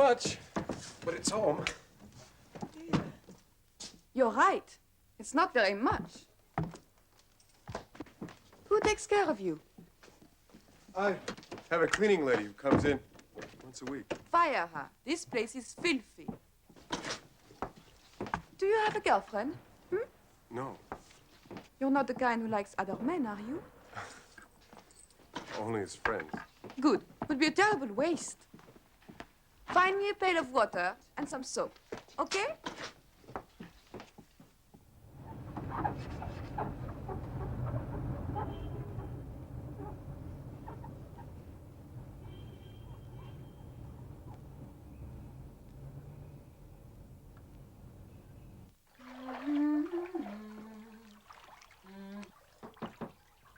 much, but it's home. You're right. It's not very much. Who takes care of you? I have a cleaning lady who comes in once a week. Fire her. This place is filthy. Do you have a girlfriend? No. You're not the kind who likes other men, are you? Only as friends. Good. Would be a terrible waste. Find me a pail of water and some soap, okay?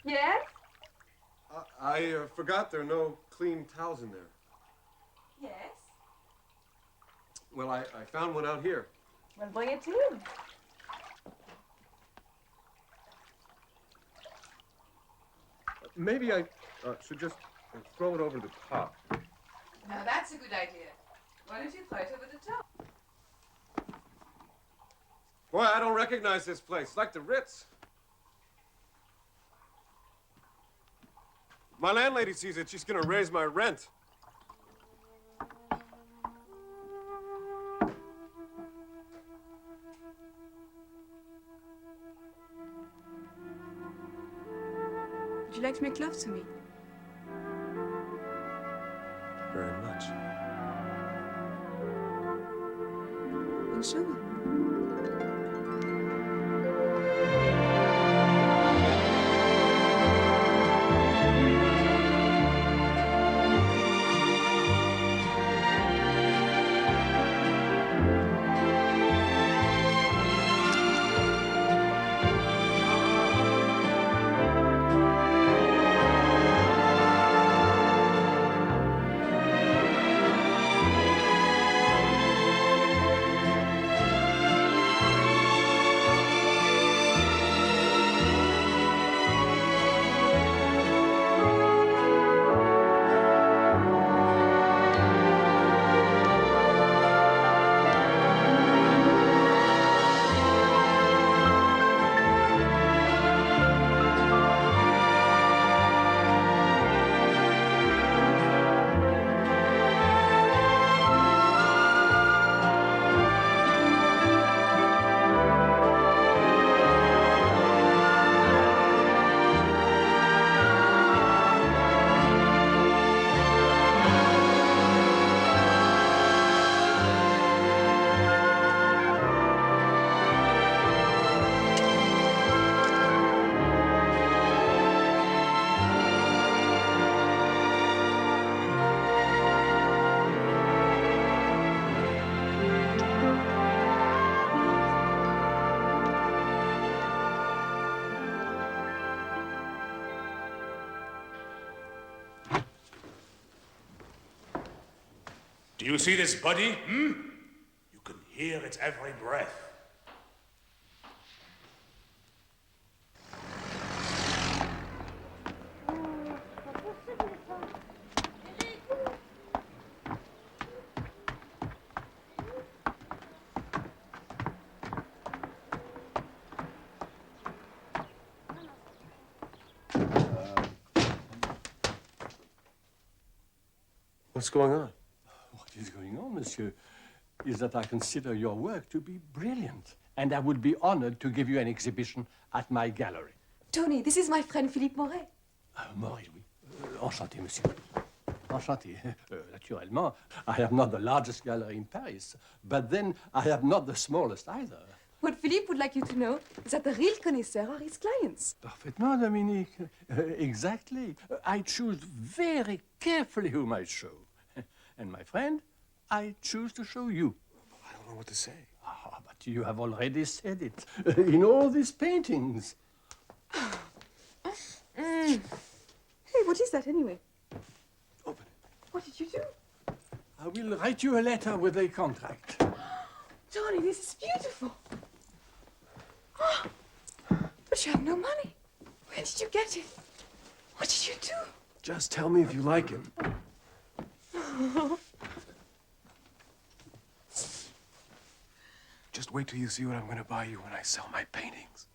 Yes? I forgot there are no clean towels in there. Yes? Well, I found one out here. Well, bring it in. Maybe I should just throw it over the top. Now that's a good idea. Why don't you throw it over the top? Boy, I don't recognize this place. It's like the Ritz. My landlady sees it. She's gonna raise my rent. Would you like to make love to me? Very much. Then show me. Do you see this body? You can hear its every breath. What's going on? What is going on, monsieur, is that I consider your work to be brilliant, and I would be honored to give you an exhibition at my gallery. Tony, this is my friend Philippe Moret. Moret, oui. Enchanté, monsieur. Enchanté. Naturellement, I have not the largest gallery in Paris, but then I have not the smallest either. What Philippe would like you to know is that the real connoisseurs are his clients. Parfaitement, Dominique. Exactly. I choose very carefully whom I show. And my friend, I choose to show you. I don't know what to say. Ah, but you have already said it. In all these paintings. Hey, what is that anyway? Open it. What did you do? I will write you a letter with a contract. Tony, this is beautiful. But you have no money. Where did you get it? What did you do? Just tell me if you like him. wait till you see what I'm going to buy you when I sell my paintings.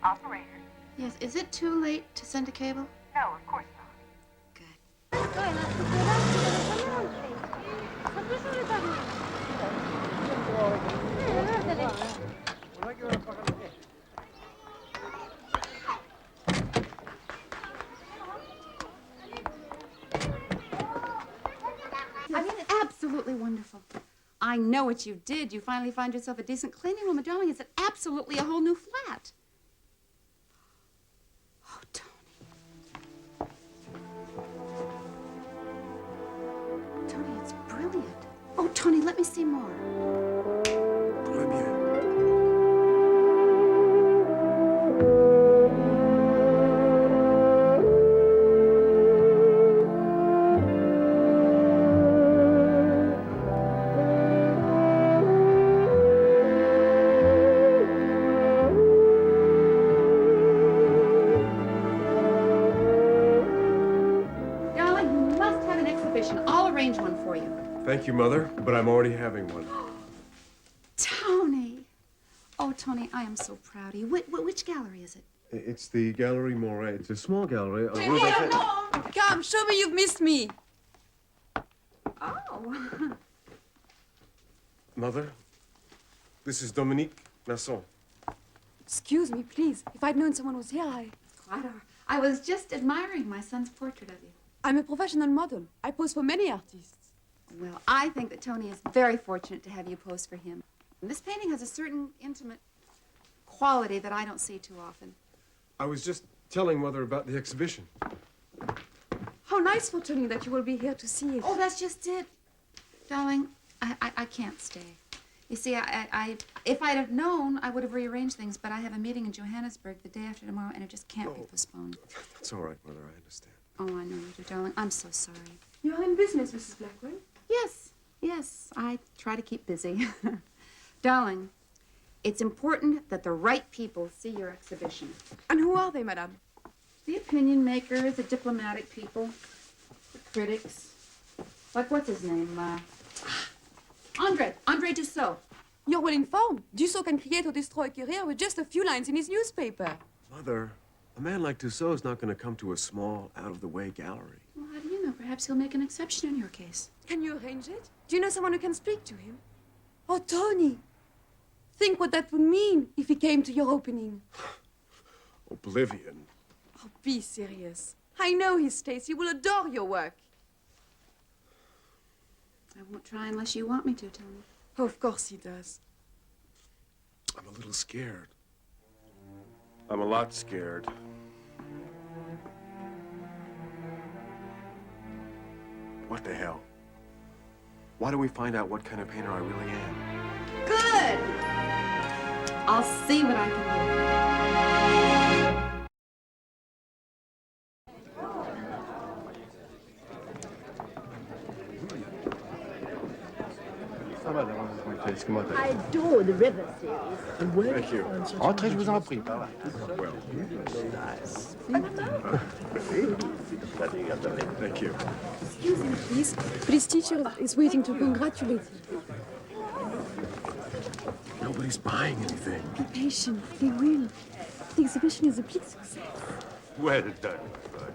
Operator? Yes, is it too late to send a cable? No, of course not. Good. I mean, it's absolutely wonderful. I know what you did. You finally find yourself a decent cleaning room. And darling, it's absolutely a whole new flat. Oh, Tony. Tony, it's brilliant. Oh, Tony, let me see more. Très bien. Darling, you must have an exhibition. I'll arrange one for you. Thank you, Mother, but I'm already having one. Tony. Oh, Tony, I am so proud of you. Which gallery is it? It's the Gallery Moret. It's a small gallery. Come, show me you've missed me. Oh. Mother, this is Dominique Masson. Excuse me, please. If I'd known someone was here, Quite all right. I was just admiring my son's portrait of you. I'm a professional model. I pose for many artists. Well, I think that Tony is very fortunate to have you pose for him. And this painting has a certain intimate quality that I don't see too often. I was just telling Mother about the exhibition. How nice for Tony that you will be here to see it. Oh, that's just it. Darling, I can't stay. You see, if I'd have known, I would have rearranged things, but I have a meeting in Johannesburg the day after tomorrow, and it just can't be postponed. That's all right, Mother. I understand. Oh, I know you do, darling. I'm so sorry. You are in business, Mrs. Blackwell? Yes, I try to keep busy. Darling, it's important that the right people see your exhibition. And who are they, madame? The opinion makers, the diplomatic people, the critics. Like, what's his name? Andre Dussault. You're well informed. Dussault can create or destroy a career with just a few lines in his newspaper. Mother, a man like Dussault is not going to come to a small, out-of-the-way gallery. Well, how do you know? Perhaps he'll make an exception in your case. Can you arrange it? Do you know someone who can speak to him? Oh, Tony. Think what that would mean if he came to your opening. Oblivion. Oh, be serious. I know his taste. He will adore your work. I won't try unless you want me to, Tony. Oh, of course he does. I'm a little scared. I'm a lot scared. What the hell? Why don't we find out what kind of painter I really am? Good! I'll see what I can I adore the river series. Thank you. Entrez, je vous en prie. Well, thank you. Excuse me, please. But his teacher is waiting to congratulate you. Nobody's buying anything. Be patient. They will. The exhibition is a big success. Well done, Bud.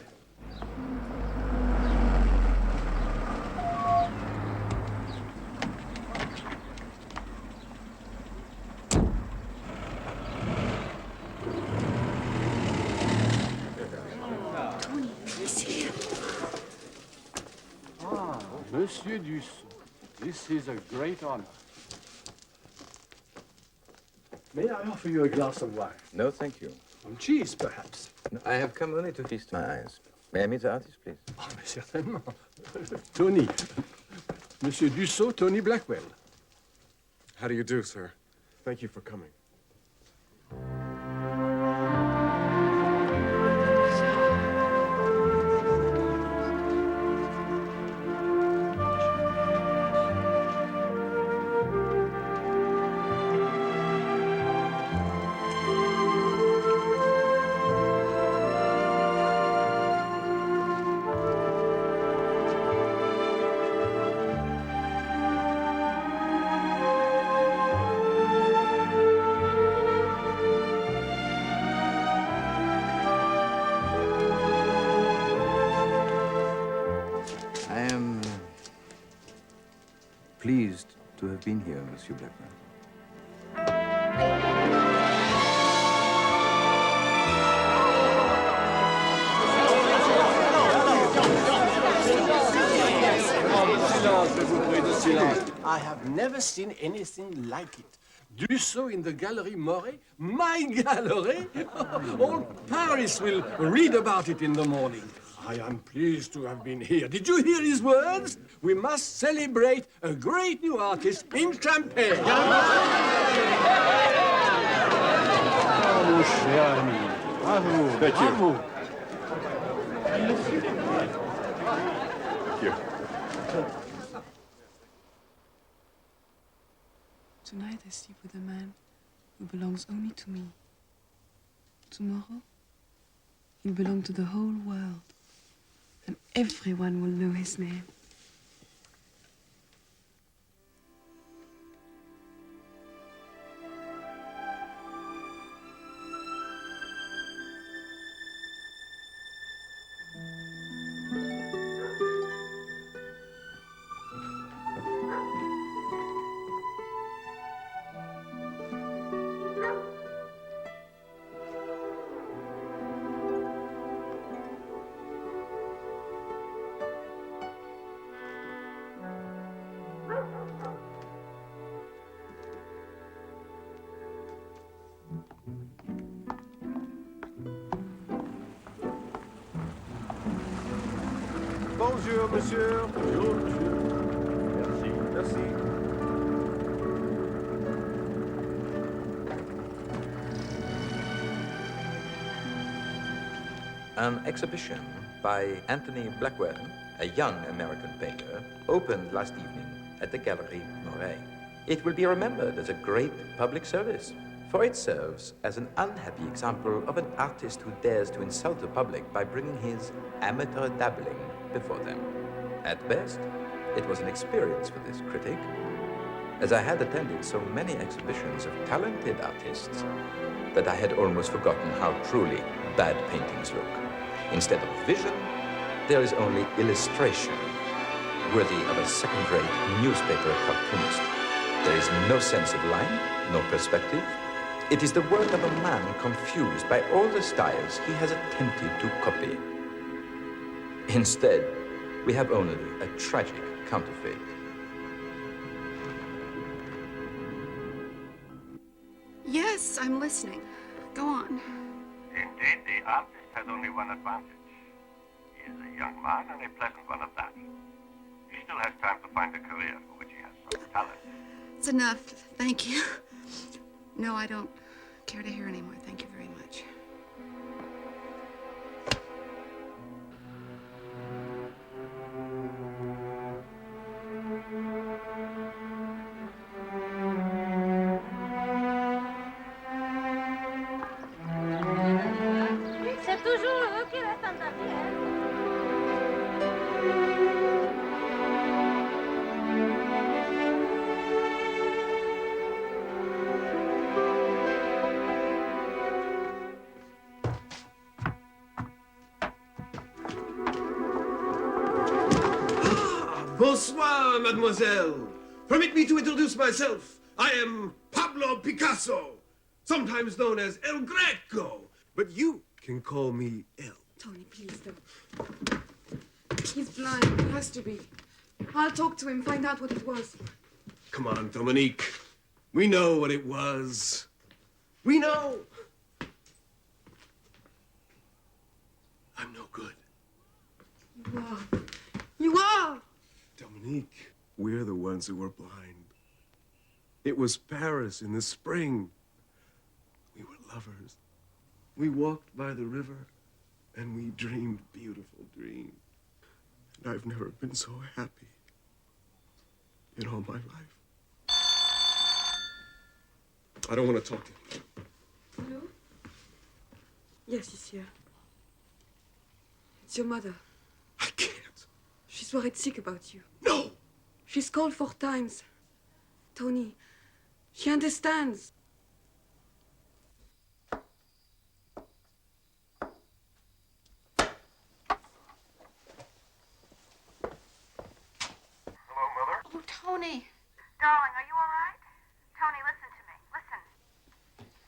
Monsieur Dussault, this is a great honor. May I offer you a glass of wine? No, thank you. Some cheese, perhaps? No, I have come only to feast my eyes. May I meet the artist, please? Oh, mais certainement. Tony. Monsieur Dussault, Tony Blackwell. How do you do, sir? Thank you for coming. Pleased to have been here, Monsieur Blackwell. I have never seen anything like it. Dussault in the Gallery Moret? My gallery? All Paris will read about it in the morning. I am pleased to have been here. Did you hear his words? We must celebrate a great new artist in Champagne. Oh, mon cher ami. Bravo. Thank you. Bravo. Thank you. Tonight I sleep with a man who belongs only to me. Tomorrow, he'll belong to the whole world. And everyone will know his name. Bonjour, monsieur. Bonjour, monsieur. Merci. Merci. An exhibition by Anthony Blackwell, a young American painter, opened last evening at the Gallery Moret. It will be remembered as a great public service, for it serves as an unhappy example of an artist who dares to insult the public by bringing his amateur dabbling before them. At best, it was an experience for this critic, as I had attended so many exhibitions of talented artists that I had almost forgotten how truly bad paintings look. Instead of vision, there is only illustration, worthy of a second-rate newspaper cartoonist. There is no sense of line, no perspective. It is the work of a man confused by all the styles he has attempted to copy. Instead, we have only a tragic counterfeit. Yes, I'm listening. Go on. Indeed, the artist has only one advantage. He is a young man and a pleasant one at that. He still has time to find a career for which he has some talent. It's enough. Thank you. No, I don't care to hear anymore. Thank you very much. C'est toujours eux qui restent en arrière. Bonsoir, mademoiselle. Permit me to introduce myself. I am Pablo Picasso, sometimes known as El Greco, but you can call me El. Tony, please don't. He's blind. He has to be. I'll talk to him, find out what it was. Come on, Dominique. We know what it was. We know. I'm no good. You are. You are! Dominique, we're the ones who were blind. It was Paris in the spring. We were lovers. We walked by the river and we dreamed beautiful dreams. And I've never been so happy in all my life. I don't want to talk to you. Hello? Yes, he's here. It's your mother. I can't. She's worried sick about you. No! She's called 4 times. Tony, she understands. Hello, Mother? Oh, Tony. Darling, are you all right? Tony, listen to me. Listen.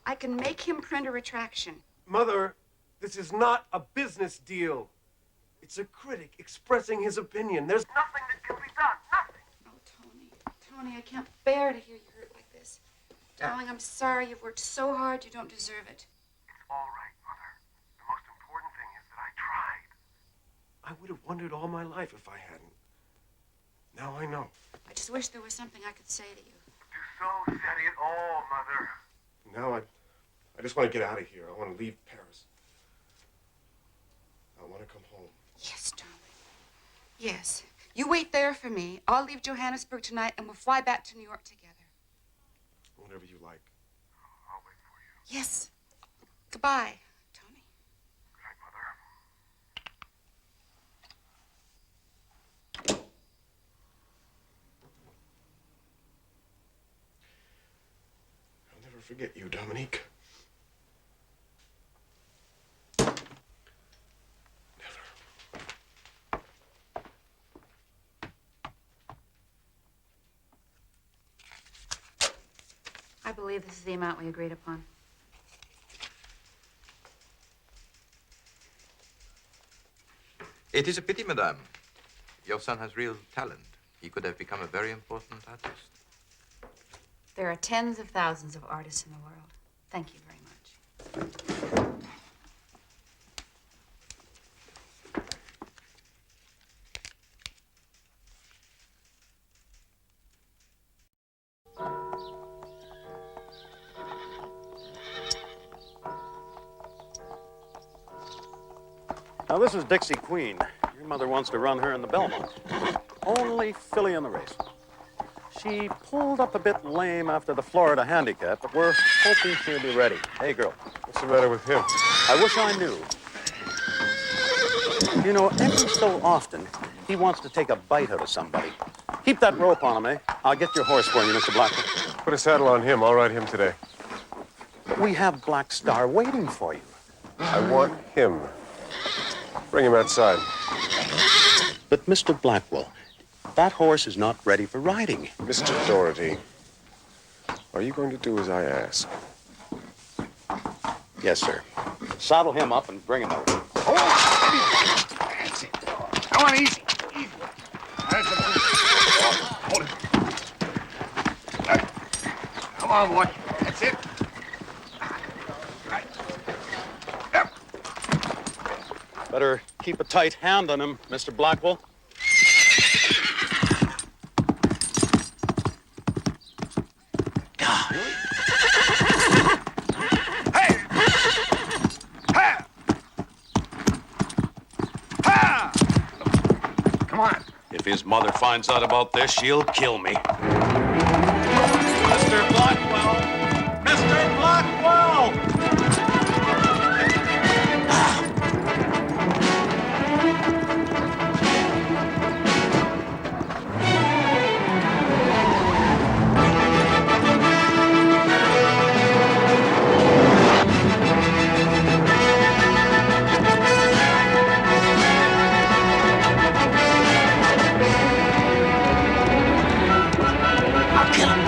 I can make him print a retraction. Mother, this is not a business deal. It's a critic expressing his opinion. There's Nothing that can be done. Nothing. Oh, Tony. Tony, I can't bear to hear you hurt like this. Darling, I'm sorry. You've worked so hard. You don't deserve it. It's all right, Mother. The most important thing is that I tried. I would have wondered all my life if I hadn't. Now I know. I just wish there was something I could say to you. You so said it all, Mother. Now I just want to get out of here. I want to leave Paris. I want to come home. Yes, darling. Yes. You wait there for me. I'll leave Johannesburg tonight and we'll fly back to New York together. Whenever you like. I'll wait for you. Yes. Goodbye, Tony. Good night, Mother. I'll never forget you, Dominique. I believe this is the amount we agreed upon. It is a pity, madame. Your son has real talent. He could have become a very important artist. There are tens of thousands of artists in the world. Thank you very much. Now, this is Dixie Queen. Your mother wants to run her in the Belmont. Only filly in the race. She pulled up a bit lame after the Florida handicap, but we're hoping she'll be ready. Hey, girl. What's the matter with him? I wish I knew. You know, every so often, he wants to take a bite out of somebody. Keep that rope on him, eh? I'll get your horse for you, Mr. Blackwell. Put a saddle on him. I'll ride him today. But we have Black Star waiting for you. I want him. Bring him outside. But, Mr. Blackwell, that horse is not ready for riding. Mr. Doherty, are you going to do as I ask? Yes, sir. Saddle him up and bring him out. That's it. Come on, easy. Easy. That's the hold it. Come on, boy. That's it. Right. Yep. Better keep a tight hand on him, Mr. Blackwell. Come on. If his mother finds out about this, she'll kill me. Mr. Blackwell! Mr. Blackwell! I'll kill him.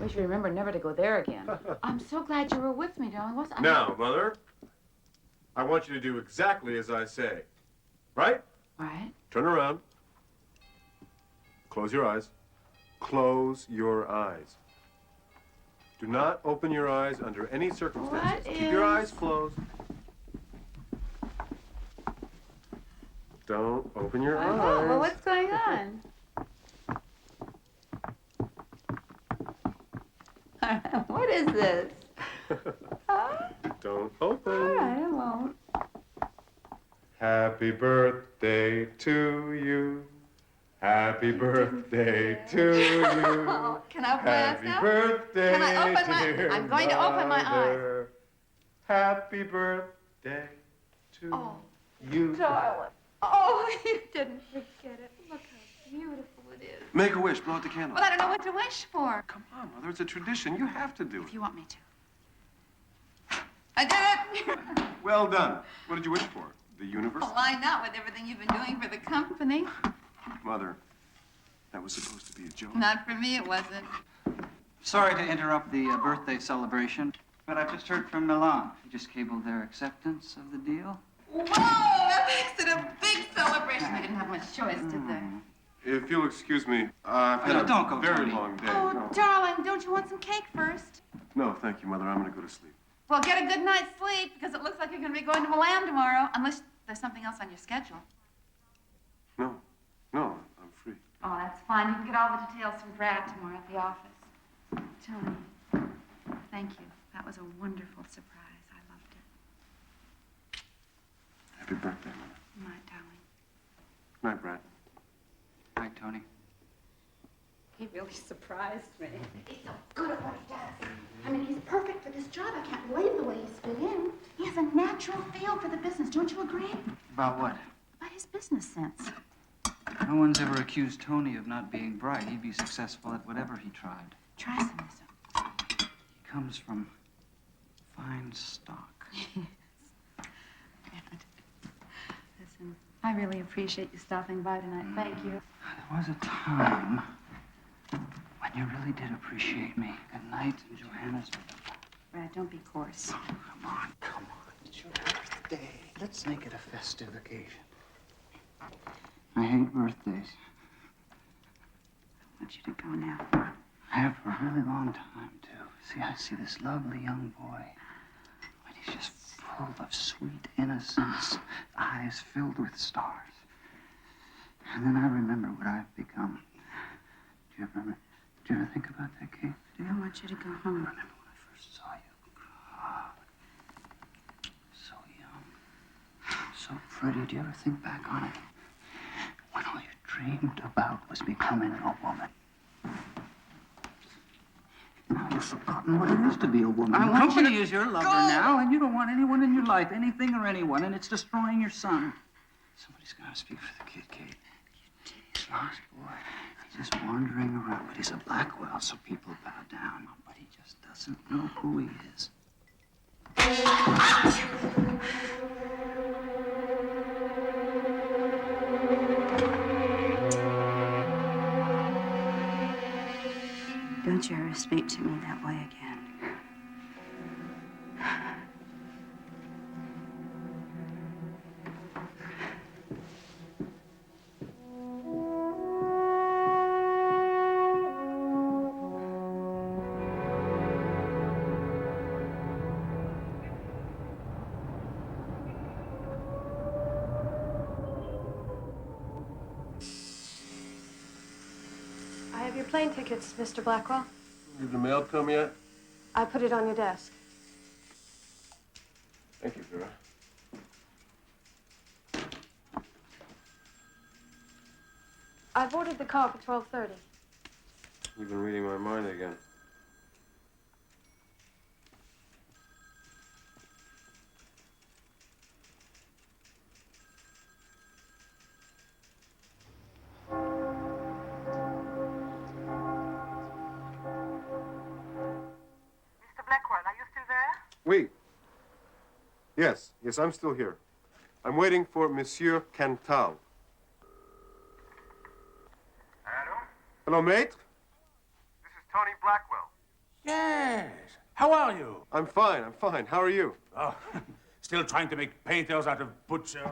Please remember never to go there again. I'm so glad you were with me, darling. Now, Mother, I want you to do exactly as I say. Right? Right. Turn around. Close your eyes. Close your eyes. Do not open your eyes under any circumstances. Keep your eyes closed. Don't open your eyes. Well, what's going on? What is this? Don't open. All right, I won't. Happy birthday to you. Happy birthday to you. Oh, can I open my eyes now? Happy birthday, Can I open my? dear I'm going to open my eyes. mother. Happy birthday to you. Darling. Oh, you didn't forget it. Look how beautiful it is. Make a wish. Blow out the candle. Well, I don't know what to wish for. Come on, Mother. It's a tradition. You have to do If it. you want me to. I did it. Well done. What did you wish for? The universe? Well, why not with everything you've been doing for the company? Mother, that was supposed to be a joke. Not for me, it wasn't. Sorry to interrupt the birthday celebration, but I've just heard from Milan. They just cabled their acceptance of the deal. Whoa, that makes it a big celebration. They didn't have much choice, did they? If you'll excuse me, I've had Don't a go, very Tony. long day. Oh, No. darling, don't you want some cake first? No, thank you, Mother. I'm going to go to sleep. Well, get a good night's sleep, because it looks like you're going to be going to Milan tomorrow, unless there's something else on your schedule. No, I'm free. Oh, that's fine. You can get all the details from Brad tomorrow at the office. Tony, thank you. That was a wonderful surprise. I loved it. Happy birthday, Mother. My darling. Night, Brad. Hi, Tony. He really surprised me. He's so good at what he does. I mean, he's perfect for this job. I can't believe the way he's fit in. He has a natural feel for the business. Don't you agree? About what? About his business sense. No one's ever accused Tony of not being bright. He'd be successful at whatever he tried. Try some, mister. He comes from fine stock. Listen, I really appreciate you stopping by tonight. Thank you. There was a time when you really did appreciate me. Good night in Johannesburg. Brad, don't be coarse. Oh, come on. It's your birthday. Let's make it a festive occasion. I hate birthdays. I want you to go now. I have for a really long time, too. See, I see this lovely young boy. And he's just full of sweet innocence, eyes filled with stars. And then I remember what I've become. Do you ever think about that, Kate? I want you to go home. I remember when I first saw you. Oh, so young, so pretty. Do you ever think back on it? When all you dreamed about was becoming a woman. Now you've forgotten what it is to be a woman. Company is your lover now, and you don't want anyone in your life, anything or anyone, and it's destroying your son. Somebody's got to speak for the kid, Kate. He's lost, boy. He's just wandering around, but he's a Blackwell, so people bow down. But he just doesn't know who he is. Don't you ever speak to me that way again. I have your plane tickets, Mr. Blackwell. Did the mail come yet? I put it on your desk. Thank you, Vera. I've ordered the car for 12:30. You've been reading my mind again. Blackwell, are you still there? Oui. Yes, I'm still here. I'm waiting for Monsieur Cantal. Hello? Hello, maître? This is Tony Blackwell. Yes. How are you? I'm fine, I'm fine. How are you? Oh, still trying to make painters out of butchers.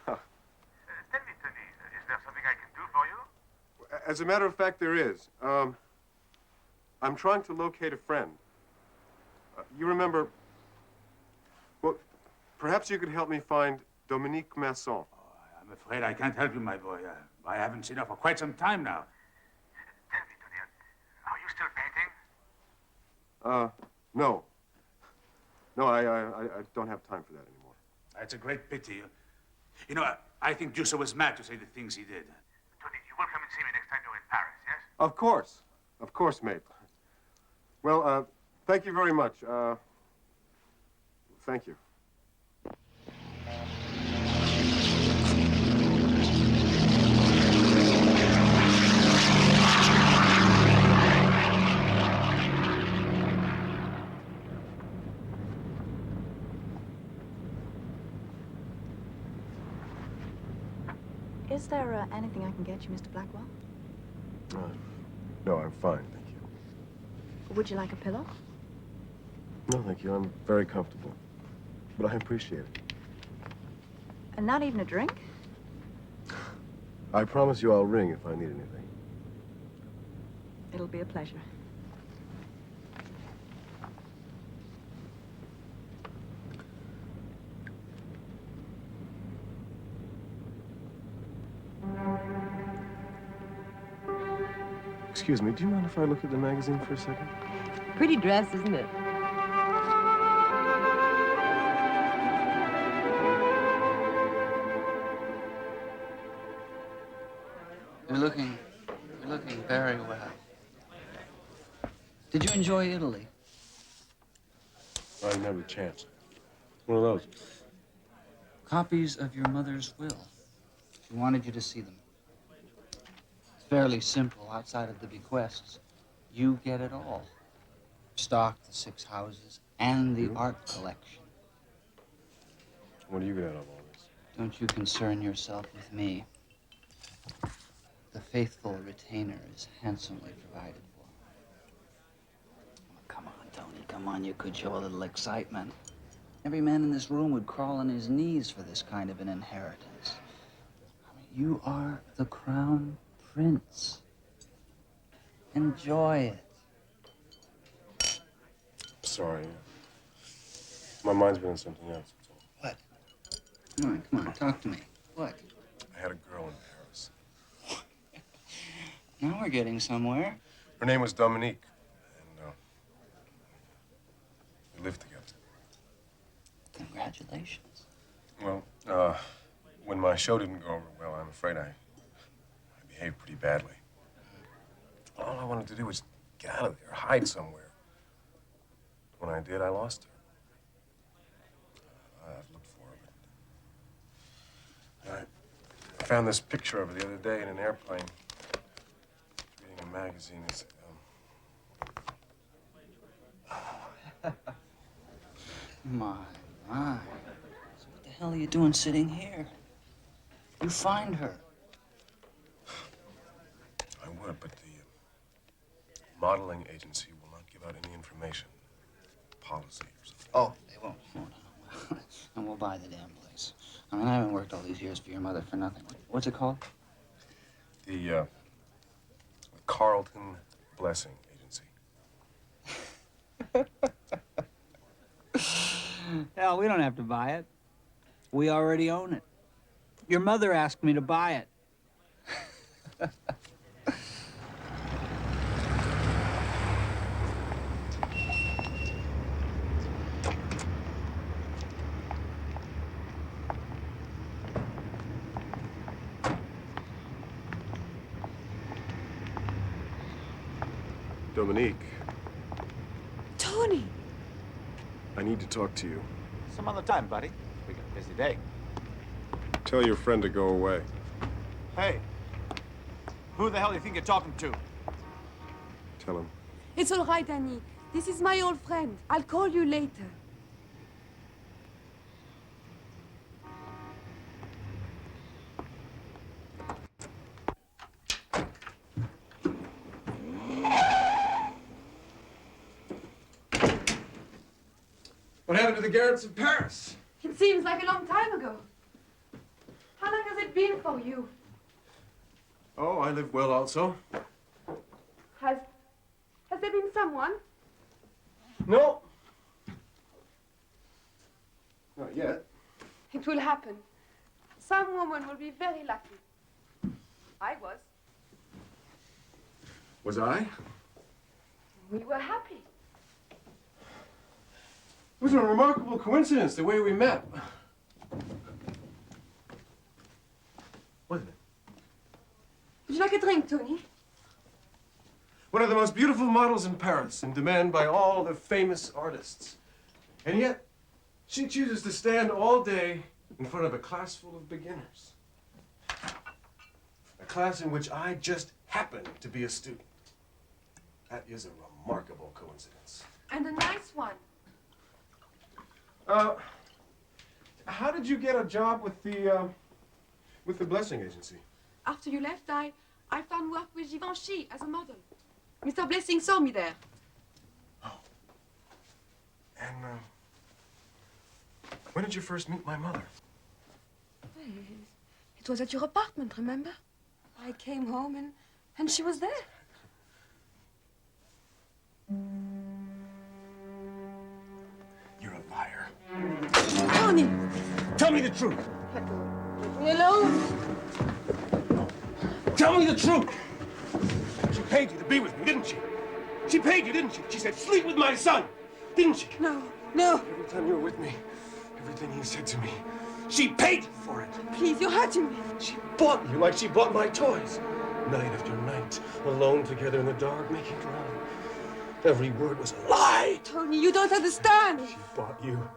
Tell me, Tony, is there something I can do for you? As a matter of fact, there is. I'm trying to locate a friend. You remember... Well, perhaps you could help me find Dominique Masson. Oh, I'm afraid I can't help you, my boy. I haven't seen her for quite some time now. Tell me, Tony, are you still painting? No. No, I don't have time for that anymore. It's a great pity. You know, I think Dusa was mad to say the things he did. Tony, you will come and see me next time you're in Paris, yes? Of course. Of course, mate. Well, thank you very much. Thank you. Is there anything I can get you, Mr. Blackwell? No, I'm fine, thank you. Would you like a pillow? No, thank you. I'm very comfortable. But I appreciate it. And not even a drink? I promise you I'll ring if I need anything. It'll be a pleasure. Excuse me, do you mind if I look at the magazine for a second? Pretty dress, isn't it? You're looking very well. Did you enjoy Italy? I didn't have a chance. One of those. Copies of your mother's will. She wanted you to see them. It's fairly simple outside of the bequests. You get it all. Stock, the 6 houses, and the art collection. What do you get out of all this? Don't you concern yourself with me. The faithful retainer is handsomely provided for. Oh, come on, Tony, come on. You could show a little excitement. Every man in this room would crawl on his knees for this kind of an inheritance. I mean, you are the crown prince. Enjoy it. Sorry. My mind's been on something else. That's all. What? Come on, talk to me. What? I had a girl in Paris. Now we're getting somewhere. Her name was Dominique, and we lived together. Congratulations. Well, when my show didn't go over well, I'm afraid I behaved pretty badly. All I wanted to do was get out of there, hide somewhere. When I did, I lost her. I've looked for her, but I found this picture of her the other day in an airplane. Reading a magazine. It's, My. So what the hell are you doing sitting here? You find her. I would, but the modeling agency will not give out any information. Policy or something. Oh, they won't. And we'll buy the damn place. I mean, I haven't worked all these years for your mother for nothing. What's it called? The Carlton Blessing Agency. Hell, we don't have to buy it. We already own it. Your mother asked me to buy it. Dominique, Tony! I need to talk to you. Some other time, buddy. We got a busy day. Tell your friend to go away. Hey, who the hell do you think you're talking to? Tell him. It's all right, Annie. This is my old friend. I'll call you later. What happened to the garrets of Paris? It seems like a long time ago. How long has it been for you? Oh, I live well also. Has there been someone? No. Not yet. It will happen. Some woman will be very lucky. I was. Was I? We were happy. It was a remarkable coincidence, the way we met. Wasn't it? Would you like a drink, Tony? One of the most beautiful models in Paris, in demand by all the famous artists. And yet, she chooses to stand all day in front of a class full of beginners. A class in which I just happen to be a student. That is a remarkable coincidence. And a nice one. How did you get a job with the Blessing Agency? After you left, I found work with Givenchy as a model. Mr. Blessing saw me there. And, when did you first meet my mother? It was at your apartment, remember? I came home and she was there. You're a liar. Tony! Tell me the truth. Leave me alone. Tell me the truth. She paid you to be with me, didn't she? She paid you, didn't she? She said, sleep with my son, didn't she? No, no. Every time you were with me, everything you said to me, she paid you for it. Please, you're hurting me. She bought you like she bought my toys. Night after night, alone together in the dark, making love. Every word was a lie. Tony, you don't understand. She bought you,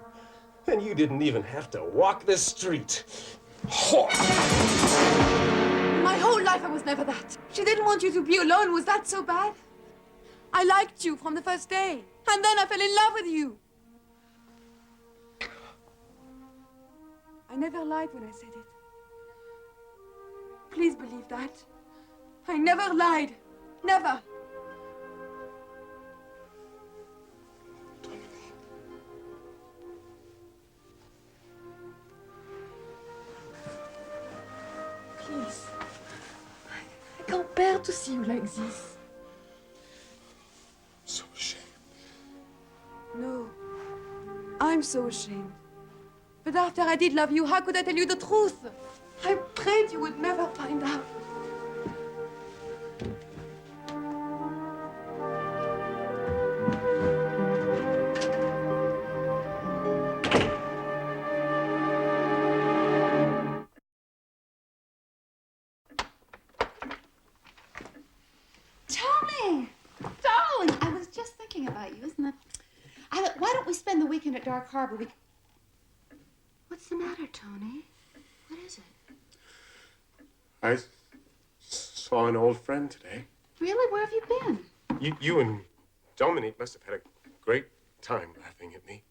and you didn't even have to walk the street. Whore! My whole life I was never that. She didn't want you to be alone. Was that so bad? I liked you from the first day. And then I fell in love with you. I never lied when I said it. Please believe that. I never lied. Never. Please. I can't bear to see you like this. So ashamed. No. I'm so ashamed. But after I did love you, how could I tell you the truth? I prayed you would never find out. Tony! Darling, I was just thinking about you, isn't it? I thought, why don't we spend the weekend at Dark Harbor? What's the matter, Tony? What is it? I saw an old friend today. Really? Where have you been? You and Dominique must have had a great time laughing at me.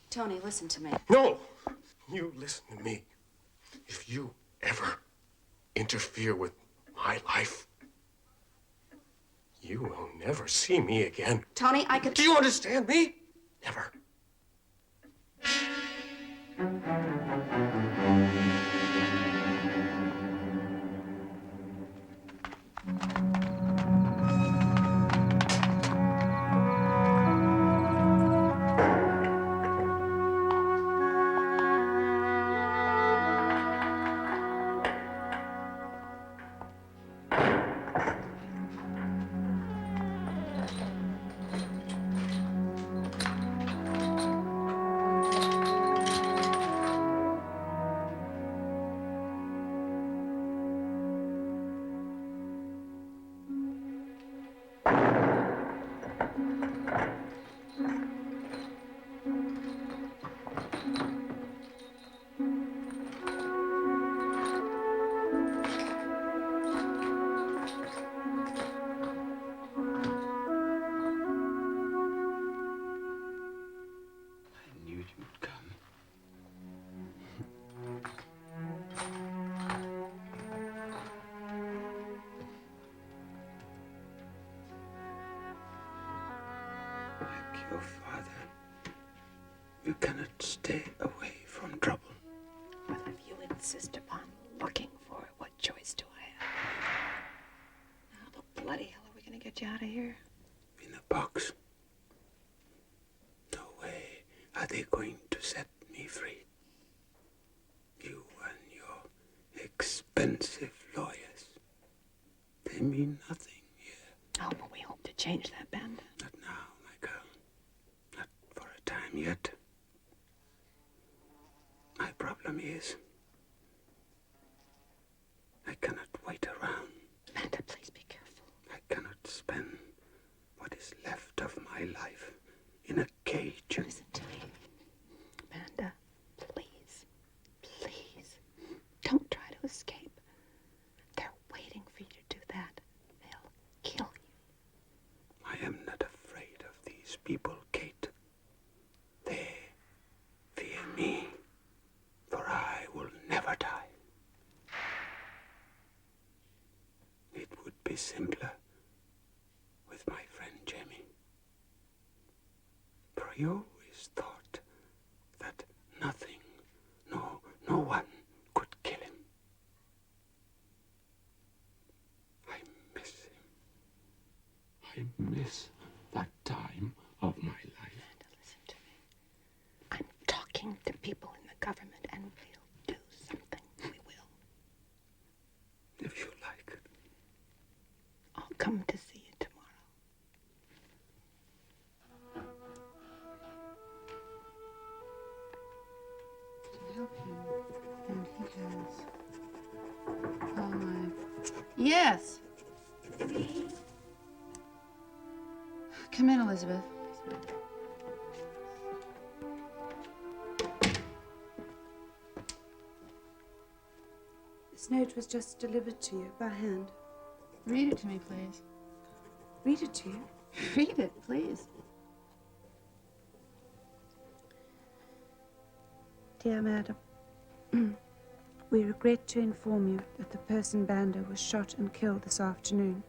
Tony, listen to me. No! You listen to me. If you ever interfere with my life, you will never see me again. Tony, I could... Do you understand me? Never. Your You cannot stay away from trouble. Well, if you insist upon looking for it, what choice do I have? How the bloody hell are we going to get you out of here? In a box. No way are they going to set me free. You and your expensive lawyers. They mean nothing here. Oh, but we hope to change that, Banda. Not now, my girl. Not for a time yet. My problem is I cannot wait around. Banda, please be careful. I cannot spend what is left of my life in a cage. Listen to me. Banda, please. Please. Don't try to escape. They're waiting for you to do that. They'll kill you. I am not afraid of these people, Kate. They fear me, for I will never die. It would be simpler with my friend Jamie. For he always thought that nothing, no one could kill him. I miss him. I miss that time of my life. Amanda, listen to me. I'm talking to people in the government, and we'll do something. We will. If you like. I'll come to see you tomorrow. To help him, and he has. Oh my. Yes. Come in, Elizabeth. This note was just delivered to you by hand. Read it to me, please. Read it to you. Read it, please. Dear Madam, we regret to inform you that the person Banda was shot and killed this afternoon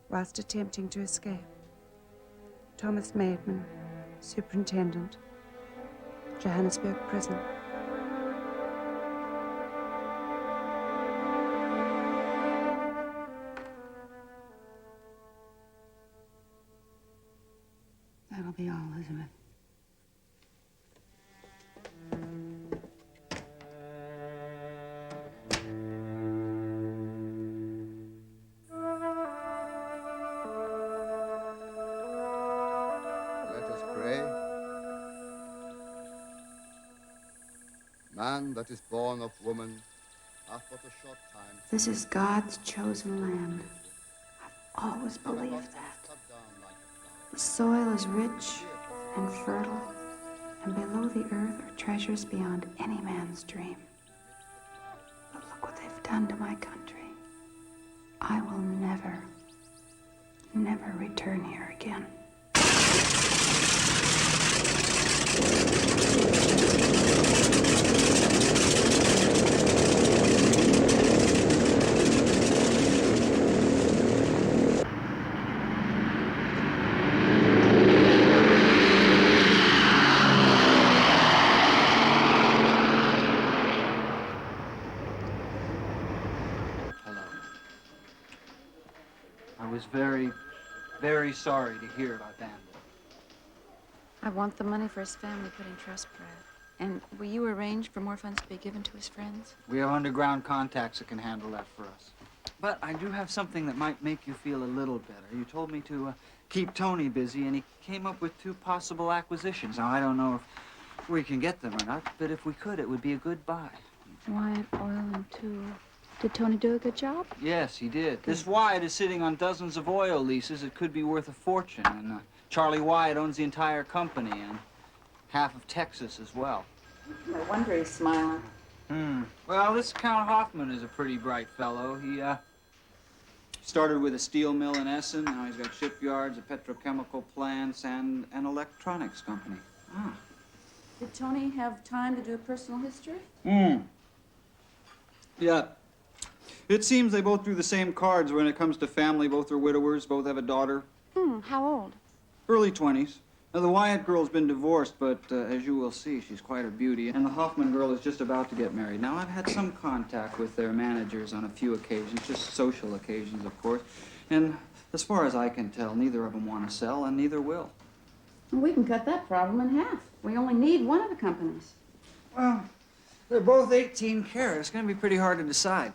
whilst attempting to escape. Thomas Maidman, Superintendent, Johannesburg Prison. That'll be all, Elizabeth. Let us pray. Man that is born of woman hath but a short time. This is God's chosen land. I've always believed that. The soil is rich and fertile, and below the earth are treasures beyond any man's dream. But look what they've done to my country. I will never, never return here again. I was very, very sorry to hear about Banda. I want the money for his family put in trust, Brad. And will you arrange for more funds to be given to his friends? We have underground contacts that can handle that for us. But I do have something that might make you feel a little better. You told me to keep Tony busy, and he came up with 2 possible acquisitions. Now, I don't know if we can get them or not, but if we could, it would be a good buy. Wyatt Oil and Tool. Did Tony do a good job? Yes, he did. This Wyatt is sitting on dozens of oil leases. It could be worth a fortune. And Charlie Wyatt owns the entire company and half of Texas as well. No wonder he's smiling. Well, this Count Hoffman is a pretty bright fellow. He started with a steel mill in Essen. Now he's got shipyards, a petrochemical plants, and an electronics company. Did Tony have time to do a personal history? Yeah. It seems they both drew the same cards when it comes to family. Both are widowers, both have a daughter. How old? Early 20s. Now, the Wyatt girl's been divorced, but as you will see, she's quite a beauty. And the Hoffman girl is just about to get married. Now, I've had some contact with their managers on a few occasions, just social occasions, of course. And as far as I can tell, neither of them want to sell, and neither will. Well, we can cut that problem in half. We only need one of the companies. Well, they're both 18 karat. It's going to be pretty hard to decide.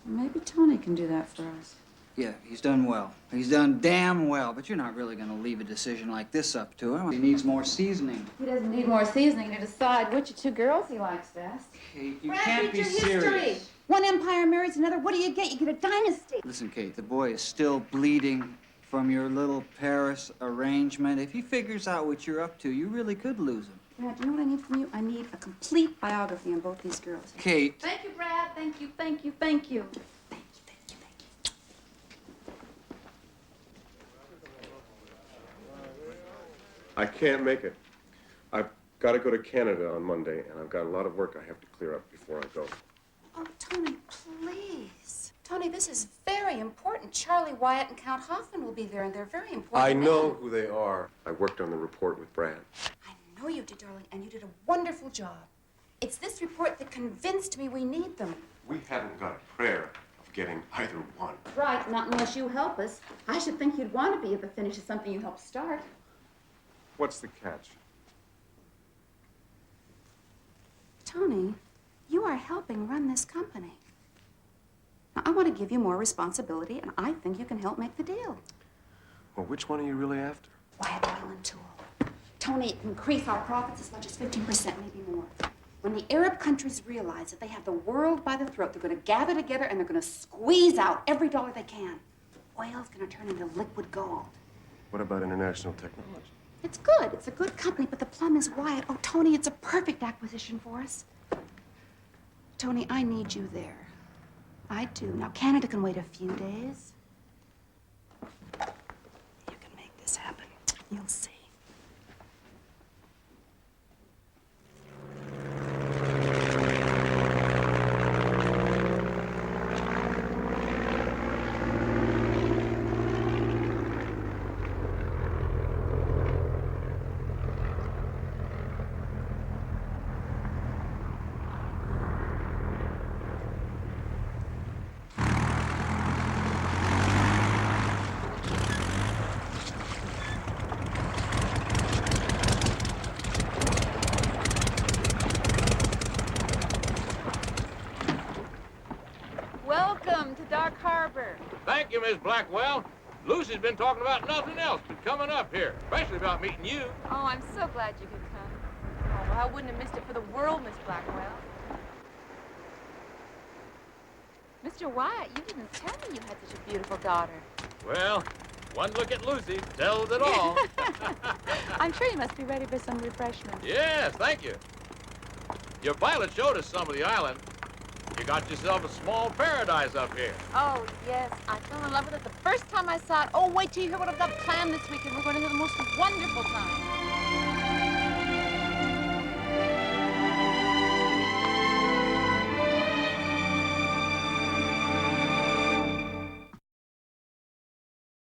Maybe Tony can do that for us. Yeah, he's done well. He's done damn well, but you're not really going to leave a decision like this up to him. He needs more seasoning. He doesn't need more seasoning to decide which of two girls he likes best. Kate, you Brad, can't read be your serious. history. One empire marries another. What do you get? You get a dynasty. Listen, Kate, the boy is still bleeding from your little Paris arrangement. If he figures out what you're up to, you really could lose him. Brad, you know what I need from you? I need a complete biography on both these girls. Kate. Thank you, Brad. Thank you, thank you, thank you. I can't make it. I've got to go to Canada on Monday, and I've got a lot of work I have to clear up before I go. Oh, Tony, please. Tony, this is very important. Charlie Wyatt and Count Hoffman will be there, and they're very important. I know who they are. I worked on the report with Brad. I know you did, darling, and you did a wonderful job. It's this report that convinced me we need them. We haven't got a prayer of getting either one. Right, not unless you help us. I should think you'd want to be at the finish of something you helped start. What's the catch? Tony, you are helping run this company. Now, I want to give you more responsibility, and I think you can help make the deal. Well, which one are you really after? Wyatt Oil and Tool. Tony, it can increase our profits as much as 15%, maybe more. When the Arab countries realize that they have the world by the throat, they're going to gather together and they're going to squeeze out every dollar they can. Oil's going to turn into liquid gold. What about international technology? It's good. It's a good company, but the plum is Wyatt. Oh, Tony, it's a perfect acquisition for us. Tony, I need you there. I do. Now, Canada can wait a few days. You can make this happen. You'll see. Thank you, Miss Blackwell. Lucy's been talking about nothing else but coming up here, especially about meeting you. Oh, I'm so glad you could come. Oh, well, I wouldn't have missed it for the world, Miss Blackwell. Mr. Wyatt, you didn't tell me you had such a beautiful daughter. Well, one look at Lucy tells it all. I'm sure you must be ready for some refreshment. Yes, thank you. Your pilot showed us some of the island. You got yourself a small paradise up here. Oh, yes. I fell in love with it the first time I saw it. Oh, wait till you hear what I've got planned this weekend. We're going to have the most wonderful time.